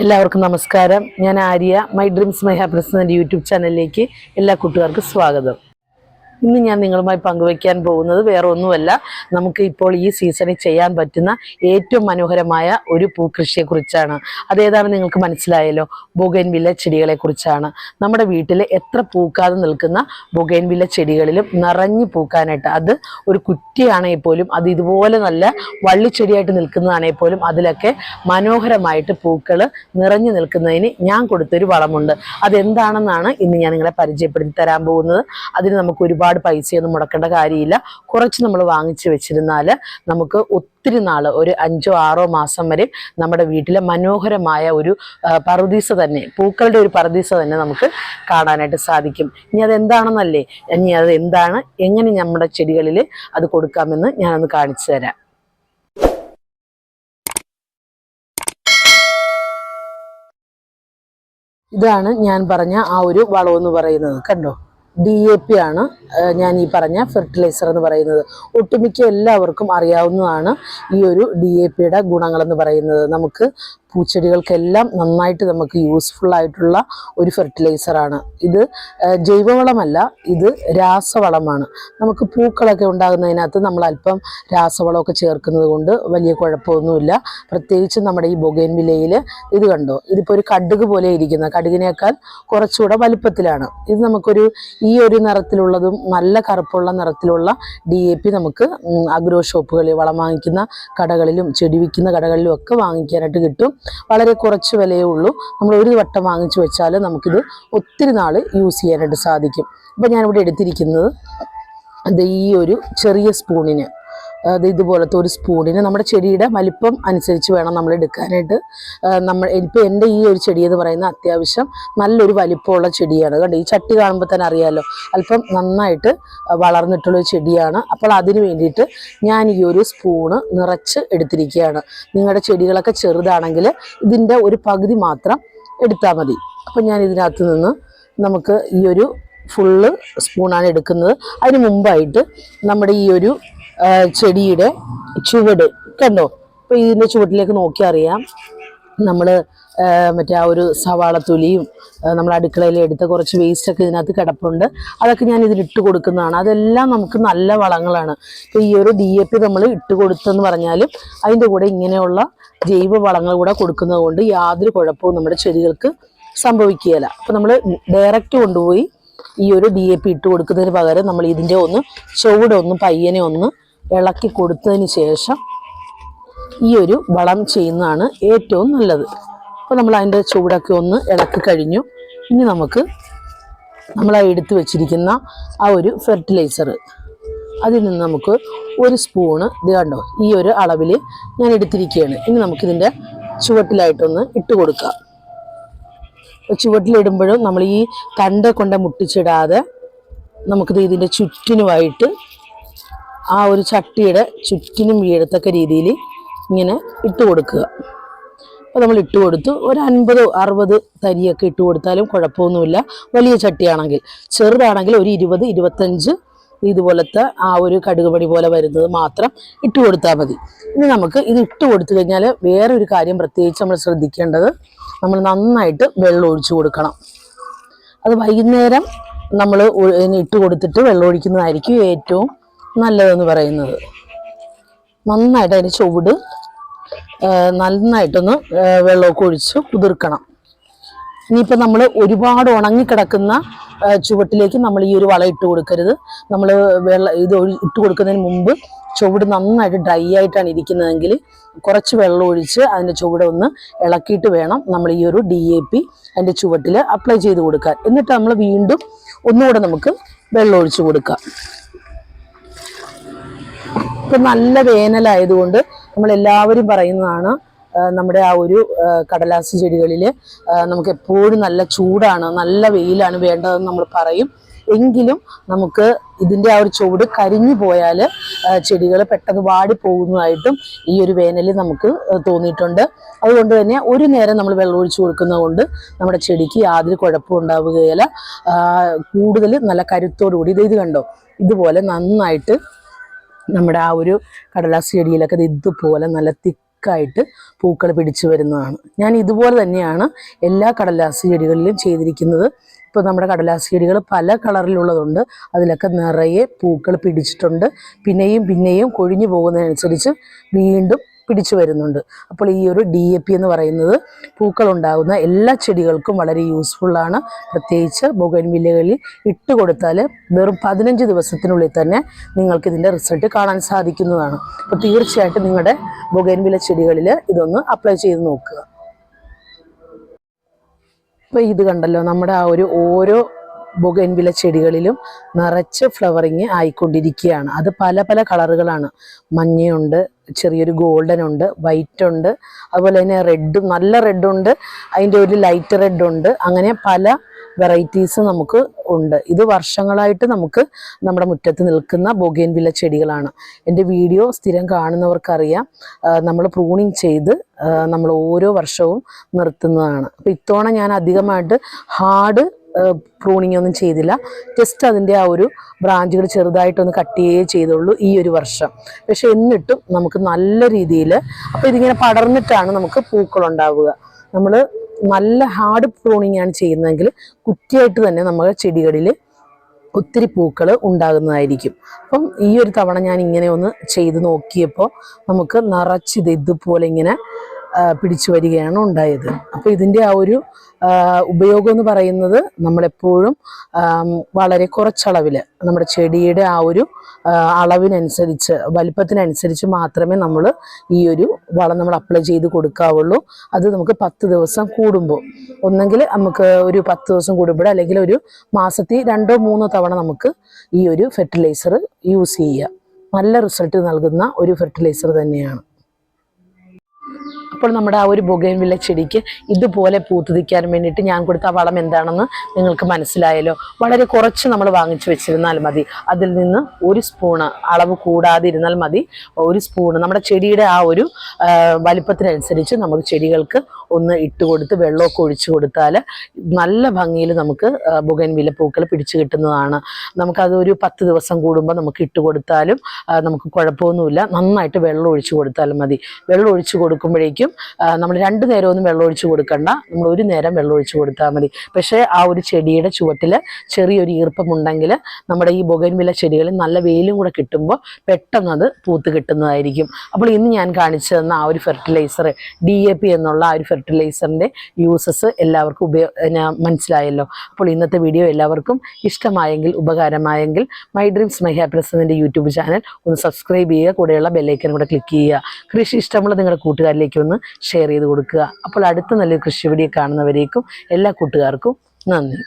എല്ലാവർക്കും നമസ്കാരം. ഞാൻ Arya. My dreams my happiness എന്ന യൂട്യൂബ് ചാനലിലേക്ക് എല്ലാ കൂട്ടുകാർക്കും സ്വാഗതം. ഇന്ന് ഞാൻ നിങ്ങളുമായി പങ്കുവയ്ക്കാൻ പോകുന്നത് വേറെ ഒന്നുമല്ല, നമുക്ക് ഇപ്പോൾ ഈ സീസണിൽ ചെയ്യാൻ പറ്റുന്ന ഏറ്റവും മനോഹരമായ ഒരു പൂക്കൃഷിയെക്കുറിച്ചാണ്. അതേതാണ് നിങ്ങൾക്ക് മനസ്സിലായല്ലോ, ബൊഗൈൻവില്ല ചെടികളെ കുറിച്ചാണ്. നമ്മുടെ വീട്ടിൽ എത്ര പൂക്കാതെ നിൽക്കുന്ന ബൊഗൈൻവില്ല ചെടികളിലും നിറഞ്ഞു പൂക്കാനായിട്ട്, അത് ഒരു കുറ്റിയാണെങ്കിൽ പോലും, അത് ഇതുപോലെ നല്ല വള്ളിച്ചെടിയായിട്ട് നിൽക്കുന്നതാണെങ്കിൽ പോലും അതിലൊക്കെ മനോഹരമായിട്ട് പൂക്കൾ നിറഞ്ഞു നിൽക്കുന്നതിന് ഞാൻ കൊടുത്തൊരു വളമുണ്ട്. അതെന്താണെന്നാണ് ഇന്ന് ഞാൻ നിങ്ങളെ പരിചയപ്പെടുത്തി തരാൻ പോകുന്നത്. അതിന് നമുക്ക് ഒരുപാട് പൈസയൊന്നും മുടക്കേണ്ട കാര്യമില്ല. കുറച്ച് നമ്മൾ വാങ്ങിച്ചു വെച്ചിരുന്നാൽ നമുക്ക് ഒത്തിരി നാൾ, ഒരു 5-6 മാസം വരെ നമ്മുടെ വീട്ടിലെ മനോഹരമായ ഒരു പറുദീസ തന്നെ, പൂക്കളുടെ ഒരു പറുദീസ തന്നെ നമുക്ക് കാണാനായിട്ട് സാധിക്കും. ഇനി അതെന്താണെന്നല്ലേ, ഇനി അത് എന്താണ്, എങ്ങനെ നമ്മുടെ ചെടികളിൽ അത് കൊടുക്കാമെന്ന് ഞാനൊന്ന് കാണിച്ചു തരാം. ഇതാണ് ഞാൻ പറഞ്ഞ ആ ഒരു വളമെന്ന് പറയുന്നത്. കണ്ടോ, DAP ആണ് ഞാൻ ഈ പറഞ്ഞ ഫെർട്ടിലൈസർ എന്ന് പറയുന്നത്. ഒട്ടുമിക്ക എല്ലാവർക്കും അറിയാവുന്നതാണ് ഈ ഒരു DAPയുടെ ഗുണങ്ങളെന്ന് പറയുന്നത്. നമുക്ക് പൂച്ചെടികൾക്കെല്ലാം നന്നായിട്ട് നമുക്ക് യൂസ്ഫുൾ ആയിട്ടുള്ള ഒരു ഫെർട്ടിലൈസറാണ് ഇത്. ജൈവവളമല്ല, ഇത് രാസവളമാണ്. നമുക്ക് പൂക്കളൊക്കെ ഉണ്ടാകുന്നതിനകത്ത് നമ്മൾ അല്പം രാസവളമൊക്കെ ചേർക്കുന്നത് കൊണ്ട് വലിയ കുഴപ്പമൊന്നുമില്ല. പ്രത്യേകിച്ച് നമ്മുടെ ഈ ബൊഗൈൻവില്ലയിൽ ഇത് കണ്ടോ, ഇതിപ്പോൾ ഒരു കടുക് പോലെ ഇരിക്കുന്ന, കടുകിനേക്കാൾ കുറച്ചുകൂടെ വലുപ്പത്തിലാണ് ഇത്. നമുക്കൊരു ഈ ഒരു നിറത്തിലുള്ളതും നല്ല കറുപ്പുള്ള നിറത്തിലുള്ള DAP നമുക്ക് അഗ്രോ ഷോപ്പുകളിൽ, വളം വാങ്ങിക്കുന്ന കടകളിലും ചെടി വിൽക്കുന്ന കടകളിലും ഒക്കെ വാങ്ങിക്കാനായിട്ട് കിട്ടും. വളരെ കുറച്ച് വിലയേ ഉള്ളൂ. നമ്മൾ ഒരു വട്ടം വാങ്ങിച്ചു വെച്ചാൽ നമുക്കിത് ഒത്തിരി നാൾ യൂസ് ചെയ്യാനായിട്ട് സാധിക്കും. ഇപ്പം ഞാനിവിടെ എടുത്തിരിക്കുന്നത് അത് ഈ ഒരു ചെറിയ സ്പൂണിന്, അത് ഇതുപോലത്തെ ഒരു സ്പൂണിന്, നമ്മുടെ ചെടിയുടെ വലിപ്പം അനുസരിച്ച് വേണം നമ്മൾ എടുക്കാനായിട്ട്. ഇപ്പോൾ എൻ്റെ ഈ ഒരു ചെടി എന്ന് പറയുന്നത് അത്യാവശ്യം നല്ലൊരു വലിപ്പമുള്ള ചെടിയാണ്. കണ്ടോ, ഈ ചട്ടി കാണുമ്പോൾ തന്നെ അറിയാമല്ലോ, അല്പം നന്നായിട്ട് വളർന്നിട്ടുള്ളൊരു ചെടിയാണ്. അപ്പോൾ അതിന് വേണ്ടിയിട്ട് ഞാൻ ഈ ഒരു സ്പൂണ് നിറച്ച് എടുത്തിരിക്കുകയാണ്. നിങ്ങളുടെ ചെടികളൊക്കെ ചെറുതാണെങ്കിൽ ഇതിൻ്റെ ഒരു പകുതി മാത്രം എടുത്താൽ മതി. അപ്പം ഞാൻ ഇതിനകത്ത് നിന്ന് നമുക്ക് ഈ ഒരു ഫുള്ള് സ്പൂണാണ് എടുക്കുന്നത്. അതിന് മുമ്പായിട്ട് നമ്മുടെ ഈ ഒരു ചെടിയുടെ ചുവട് കണ്ടോ, ഇപ്പോൾ ഇതിൻ്റെ ചുവട്ടിലേക്ക് നോക്കി അറിയാം, നമ്മൾ മറ്റേ ആ ഒരു സവാളത്തൊലിയും നമ്മൾ അടുക്കളയിൽ എടുത്ത കുറച്ച് വേസ്റ്റൊക്കെ ഇതിനകത്ത് കിടപ്പുണ്ട്. അതൊക്കെ ഞാൻ ഇതിലിട്ട് കൊടുക്കുന്നതാണ്. അതെല്ലാം നമുക്ക് നല്ല വളങ്ങളാണ്. ഇപ്പോൾ ഈ ഒരു DAP നമ്മൾ ഇട്ട് കൊടുത്തെന്ന് പറഞ്ഞാലും അതിൻ്റെ കൂടെ ഇങ്ങനെയുള്ള ജൈവ വളങ്ങൾ കൂടെ കൊടുക്കുന്നത് കൊണ്ട് യാതൊരു കുഴപ്പവും നമ്മുടെ ചെടികൾക്ക് സംഭവിക്കുകയില്ല. അപ്പോൾ നമ്മൾ ഡയറക്റ്റ് കൊണ്ടുപോയി ഈ ഒരു DAP ഇട്ട് കൊടുക്കുന്നതിന് പകരം നമ്മൾ ഇതിൻ്റെ ചുവടൊന്ന് പയ്യനെ ഒന്ന് ഇളക്കി കൊടുത്തതിന് ശേഷം ഈ ഒരു വളം ചെയ്യുന്നതാണ് ഏറ്റവും നല്ലത്. അപ്പോൾ നമ്മൾ അതിൻ്റെ ചുവടൊക്കെ ഒന്ന് ഇളക്കി കഴിഞ്ഞു. ഇനി നമുക്ക് നമ്മൾ എടുത്തു വെച്ചിരിക്കുന്ന ആ ഒരു ഫെർട്ടിലൈസർ, അതിൽ നിന്ന് നമുക്ക് ഒരു സ്പൂണ് ഇത് കണ്ടോ, ഈ ഒരു അളവിൽ ഞാൻ എടുത്തിരിക്കുകയാണ്. ഇനി നമുക്കിതിൻ്റെ ചുവട്ടിലായിട്ടൊന്ന് ഇട്ട് കൊടുക്കാം. ചുവട്ടിലിടുമ്പോഴും നമ്മൾ ഈ തണ്ട് കൊണ്ട് മുട്ടിച്ചിടാതെ നമുക്കിത് ഇതിൻ്റെ ചുറ്റിനുമായിട്ട് ആ ഒരു ചട്ടിയുടെ ചുറ്റിനും വീഴത്തക്ക രീതിയിൽ ഇങ്ങനെ ഇട്ട് കൊടുക്കുക. അപ്പോൾ നമ്മൾ ഇട്ട് കൊടുത്തു, ഒരു 50-60 തരിയൊക്കെ ഇട്ട് കൊടുത്താലും കുഴപ്പമൊന്നുമില്ല. വലിയ ചട്ടിയാണെങ്കിൽ, ചെറുതാണെങ്കിൽ ഒരു 20-25 ഇതുപോലത്തെ ആ ഒരു കടുകുപടി പോലെ വരുന്നത് മാത്രം ഇട്ട് കൊടുത്താൽ മതി. ഇനി നമുക്ക് ഇത് ഇട്ട് കൊടുത്തു കഴിഞ്ഞാൽ വേറൊരു കാര്യം പ്രത്യേകിച്ച് നമ്മൾ ശ്രദ്ധിക്കേണ്ടത്, നമ്മൾ നന്നായിട്ട് വെള്ളം ഒഴിച്ചു കൊടുക്കണം. അത് വൈകുന്നേരം നമ്മൾ ഇട്ട് കൊടുത്തിട്ട് വെള്ളം ഒഴിക്കുന്നതായിരിക്കും ഏറ്റവും നല്ലതെന്ന് പറയുന്നത്. നന്നായിട്ട് അതിൻ്റെ ചുവട് നന്നായിട്ടൊന്ന് വെള്ളമൊക്കെ ഒഴിച്ച് കുതിർക്കണം. ഇനിയിപ്പോൾ നമ്മൾ ഒരുപാട് ഉണങ്ങിക്കിടക്കുന്ന ചുവട്ടിലേക്ക് നമ്മൾ ഈ ഒരു വളം ഇട്ട് കൊടുക്കരുത്. നമ്മൾ ഇത് ഇട്ട് കൊടുക്കുന്നതിന് മുമ്പ് ചുവട് നന്നായിട്ട് ഡ്രൈ ആയിട്ടാണ് ഇരിക്കുന്നതെങ്കിൽ കുറച്ച് വെള്ളം ഒഴിച്ച് അതിൻ്റെ ചുവട് ഒന്ന് ഇളക്കിയിട്ട് വേണം നമ്മൾ ഈ ഒരു DAP അതിൻ്റെ ചുവട്ടിൽ അപ്ലൈ ചെയ്ത് കൊടുക്കാൻ. എന്നിട്ട് നമ്മൾ വീണ്ടും ഒന്നുകൂടെ നമുക്ക് വെള്ളം ഒഴിച്ച് കൊടുക്കാം. ഇപ്പം നല്ല വേനലായതുകൊണ്ട് നമ്മളെല്ലാവരും പറയുന്നതാണ് നമ്മുടെ ആ ഒരു കടലാസ് ചെടികളിൽ നമുക്ക് എപ്പോഴും നല്ല ചൂടാണ്, നല്ല വെയിലാണ് വേണ്ടതെന്ന് നമ്മൾ പറയും. എങ്കിലും നമുക്ക് ഇതിൻ്റെ ആ ഒരു ചുവട് കരിഞ്ഞു പോയാൽ ചെടികൾ പെട്ടെന്ന് വാടിപ്പോകുന്നതായിട്ടും ഈ ഒരു വേനലിൽ നമുക്ക് തോന്നിയിട്ടുണ്ട്. അതുകൊണ്ട് തന്നെ ഒരു നേരം നമ്മൾ വെള്ളം ഒഴിച്ചു കൊടുക്കുന്നത് കൊണ്ട് നമ്മുടെ ചെടിക്ക് യാതൊരു കുഴപ്പവും ഉണ്ടാവുകയില്ല. കൂടുതൽ നല്ല കരുത്തോടുകൂടി ഇത് കണ്ടോ, ഇതുപോലെ നന്നായിട്ട് നമ്മുടെ ആ ഒരു കടലാസ് ചെടിയിലൊക്കെ ഇതുപോലെ നല്ല തിക്കായിട്ട് പൂക്കൾ പിടിച്ചു വരുന്നതാണ്. ഞാൻ ഇതുപോലെ തന്നെയാണ് എല്ലാ കടലാസ് ചെടികളിലും ചെയ്തിരിക്കുന്നത്. ഇപ്പോൾ നമ്മുടെ കടലാസ് ചെടികൾ പല കളറിലുള്ളതുണ്ട്, അതിലൊക്കെ നിറയെ പൂക്കൾ പിടിച്ചിട്ടുണ്ട്. പിന്നെയും കൊഴിഞ്ഞു പോകുന്നതിനനുസരിച്ച് വീണ്ടും പിടിച്ചു വരുന്നുണ്ട്. അപ്പോൾ ഈ ഒരു DAP എന്ന് പറയുന്നത് പൂക്കൾ ഉണ്ടാകുന്ന എല്ലാ ചെടികൾക്കും വളരെ യൂസ്ഫുള്ളാണ്. പ്രത്യേകിച്ച് ബൊഗൻവില്ലകളിൽ ഇട്ട് കൊടുത്താൽ വെറും 15 ദിവസത്തിനുള്ളിൽ തന്നെ നിങ്ങൾക്ക് ഇതിൻ്റെ റിസൾട്ട് കാണാൻ സാധിക്കുന്നതാണ്. അപ്പോൾ തീർച്ചയായിട്ടും നിങ്ങളുടെ ബൊഗൻവില്ല ചെടികളിൽ ഇതൊന്ന് അപ്ലൈ ചെയ്ത് നോക്കുക. അപ്പോൾ ഇത് കണ്ടല്ലോ, നമ്മുടെ ആ ഒരു ഓരോ ബൊഗൻവില്ല ചെടികളിലും നിറച്ച് ഫ്ലവറിങ് ആയിക്കൊണ്ടിരിക്കുകയാണ്. അത് പല പല കളറുകളാണ്. മഞ്ഞയുണ്ട്, ചെറിയൊരു ഗോൾഡൻ ഉണ്ട്, വൈറ്റ് ഉണ്ട്, അതുപോലെ തന്നെ റെഡ്, നല്ല റെഡുണ്ട്, അതിൻ്റെ ഒരു ലൈറ്റ് റെഡ് ഉണ്ട്. അങ്ങനെ പല വെറൈറ്റീസ് നമുക്ക് ഉണ്ട്. ഇത് വർഷങ്ങളായിട്ട് നമുക്ക് നമ്മുടെ മുറ്റത്ത് നിൽക്കുന്ന ബൊഗൻവില്ല ചെടികളാണ്. എൻ്റെ വീഡിയോ സ്ഥിരം കാണുന്നവർക്കറിയാം, നമ്മൾ പ്രൂണിങ് ചെയ്ത് നമ്മൾ ഓരോ വർഷവും നിർത്തുന്നതാണ്. അപ്പോൾ ഇത്തവണ ഞാൻ അധികമായിട്ട് ഹാർഡ് പ്രൂണിങ് ഒന്നും ചെയ്തില്ല. ജസ്റ്റ് അതിൻ്റെ ആ ഒരു ബ്രാഞ്ചുകൾ ചെറുതായിട്ടൊന്ന് കട്ട് ചെയ്തുള്ളൂ ഈ ഒരു വർഷം. പക്ഷെ എന്നിട്ടും നമുക്ക് നല്ല രീതിയിൽ, അപ്പോൾ ഇതിങ്ങനെ പടർന്നിട്ടാണ് നമുക്ക് പൂക്കളുണ്ടാവുക. നമ്മൾ നല്ല ഹാർഡ് പ്രൂണിങ് ആണ് ചെയ്യുന്നതെങ്കിൽ കുറ്റിയായിട്ട് തന്നെ നമ്മുടെ ചെടികളിൽ ഒത്തിരി പൂക്കൾ ഉണ്ടാകുന്നതായിരിക്കും. അപ്പം ഈ ഒരു തവണ ഞാൻ ഇങ്ങനെ ഒന്ന് ചെയ്ത് നോക്കിയപ്പോൾ നമുക്ക് നിറച്ചിത് ഇതുപോലെ ഇങ്ങനെ പിടിച്ചു വരികയാണ് ഉണ്ടായത്. അപ്പോൾ ഇതിൻ്റെ ആ ഒരു ഉപയോഗം എന്ന് പറയുന്നത് നമ്മളെപ്പോഴും വളരെ കുറച്ചളവിൽ നമ്മുടെ ചെടിയുടെ ആ ഒരു അളവിനനുസരിച്ച് വലിപ്പത്തിനനുസരിച്ച് മാത്രമേ നമ്മൾ ഈ ഒരു വളം നമ്മൾ അപ്ലൈ ചെയ്ത് കൊടുക്കാവുള്ളൂ. അത് നമുക്ക് 10 ദിവസം കൂടുമ്പോൾ, ഒന്നെങ്കിൽ നമുക്ക് ഒരു 10 ദിവസം കൂടുമ്പോൾ, അല്ലെങ്കിൽ ഒരു മാസത്തിൽ 2-3 തവണ നമുക്ക് ഈ ഒരു ഫെർട്ടിലൈസർ യൂസ് ചെയ്യാം. നല്ല റിസൾട്ട് നൽകുന്ന ഒരു ഫെർട്ടിലൈസർ തന്നെയാണ്. അപ്പോൾ നമ്മുടെ ആ ഒരു ബൊഗൻവില്ല ചെടിക്ക് ഇതുപോലെ പൂത്തുതിക്കാൻ വേണ്ടിയിട്ട് ഞാൻ കൊടുത്ത വളം എന്താണെന്ന് നിങ്ങൾക്ക് മനസ്സിലായല്ലോ. വളരെ കുറച്ച് നമ്മൾ വാങ്ങിച്ചു വെച്ചിരുന്നാൽ മതി. അതിൽ നിന്ന് 1 സ്പൂണ്, അളവ് കൂടാതെ ഇരുന്നാൽ മതി, 1 സ്പൂണ് നമ്മുടെ ചെടിയുടെ ആ ഒരു വലിപ്പത്തിനനുസരിച്ച് നമുക്ക് ചെടികൾക്ക് ഒന്ന് ഇട്ട് കൊടുത്ത് വെള്ളമൊക്കെ ഒഴിച്ചു കൊടുത്താൽ നല്ല ഭംഗിയിൽ നമുക്ക് ബൊഗൻവില്ല പൂക്കൾ പിടിച്ചു കിട്ടുന്നതാണ്. നമുക്കതൊരു 10 ദിവസം കൂടുമ്പോൾ നമുക്ക് ഇട്ട് കൊടുത്താലും നമുക്ക് കുഴപ്പമൊന്നുമില്ല. നന്നായിട്ട് വെള്ളം ഒഴിച്ചു കൊടുത്താലും മതി. വെള്ളം ഒഴിച്ചു കൊടുക്കുമ്പോഴേക്കും നമ്മൾ 2 നേരമൊന്നും വെള്ളം ഒഴിച്ചു കൊടുക്കണ്ട, നമ്മൾ 1 നേരം വെള്ളം ഒഴിച്ചു കൊടുത്താൽ മതി. പക്ഷേ ആ ഒരു ചെടിയുടെ ചുവട്ടിൽ ചെറിയൊരു ഈർപ്പമുണ്ടെങ്കിൽ നമ്മുടെ ഈ ബൊഗൻവില്ല ചെടികളിൽ നല്ല വെയിലും കൂടെ കിട്ടുമ്പോൾ പെട്ടെന്ന് അത് പൂത്ത് കിട്ടുന്നതായിരിക്കും. അപ്പോൾ ഇന്ന് ഞാൻ കാണിച്ചു തന്ന ആ ഒരു ഫെർട്ടിലൈസർ DAP എന്നുള്ള ആ ഒരു ഫെർട്ടിലൈസറിൻ്റെ യൂസസ് എല്ലാവർക്കും മനസ്സിലായല്ലോ. അപ്പോൾ ഇന്നത്തെ വീഡിയോ എല്ലാവർക്കും ഇഷ്ടമായെങ്കിൽ, ഉപകാരമായെങ്കിൽ മൈ ഡ്രീംസ് മൈ ഹാപ്പിനെസ് എന്ന യൂട്യൂബ് ചാനൽ ഒന്ന് സബ്സ്ക്രൈബ് ചെയ്യുക, കൂടെയുള്ള ബെല്ലൈക്കൻ കൂടെ ക്ലിക്ക് ചെയ്യുക. കൃഷി ഇഷ്ടമുള്ള നിങ്ങളുടെ കൂട്ടുകാരിലേക്ക് ഒന്ന് ഷെയർ ചെയ്ത് കൊടുക്കുക. അപ്പോൾ അടുത്ത നല്ലൊരു കൃഷി വീഡിയോ കാണുന്നവരേക്കും എല്ലാ കൂട്ടുകാർക്കും നന്ദി.